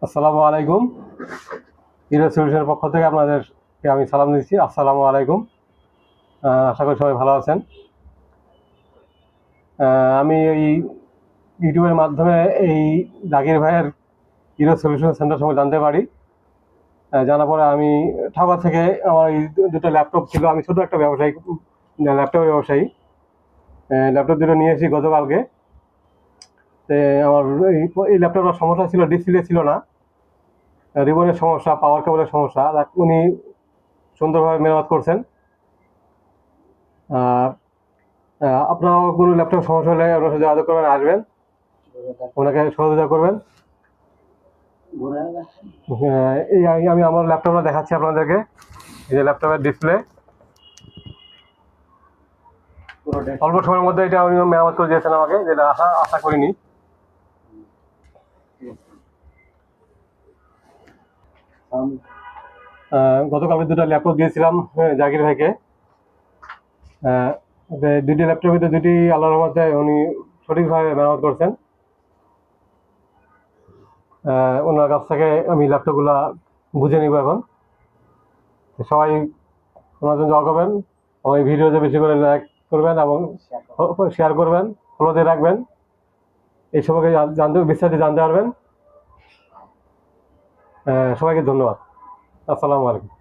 আসসালামু আলাইকুম। হিরো সলিউশনের পক্ষ থেকে আপনাদেরকে আমি সালাম দিচ্ছি। আসসালামু আলাইকুম। আশা করি সবাই ভালো আছেন। আমি এই ইউটিউবের মাধ্যমে এই জাকির ভাইয়ের হিরো সলিউশন সেন্টার সম্পর্কে জানতে পারি। জানার পরে আমি ঢাকা থেকে আমার এই দুটো ল্যাপটপ ছিল। আমি ছোটো একটা ব্যবসায়ী, ল্যাপটপের ব্যবসায়ী। ল্যাপটপ দুটো নিয়ে এসেছি গতকালকে। আমার এই ল্যাপটপটার সমস্যা ছিল, ডিসপ্লে ছিল না, রিবনের সমস্যা, পাওয়ার কেবলের সমস্যা। উনি সুন্দরভাবে মেরামত করছেন। আর আপনারাও কোনো ল্যাপটপ সমস্যা হলে ওনার সাথে যোগাযোগ করবেন, আসবেন, ওনাকে সহযোগিতা করবেন। আমি আমার ল্যাপটপটা দেখাচ্ছি আপনাদেরকে। এই যে ল্যাপটপের ডিসপ্লে, অল্প সময়ের মধ্যে এটা উনি মেরামত করে দিয়েছেন আমাকে, যেটা আশা করিনি। গতকাল দুটো ল্যাপটপ দিয়েছিলাম জাকির ভাইকে। দুটি ল্যাপটপের ভিতরে দুটি আল্লাহর রহমতে উনি সঠিকভাবে মেরামত করছেন। ওনার কাছ থেকে আমি ল্যাপটপগুলো বুঝে নিব এখন। সবাই ওনার জন্য দোয়া করবেন। ওই ভিডিওতে বেশি করে লাইক করবেন এবং শেয়ার করবেন, ফলো দিয়ে রাখবেন। এই সম্পর্কে বিস্তারিত জানতে পারবেন। সবাইকে ধন্যবাদ। আসসালামু আলাইকুম।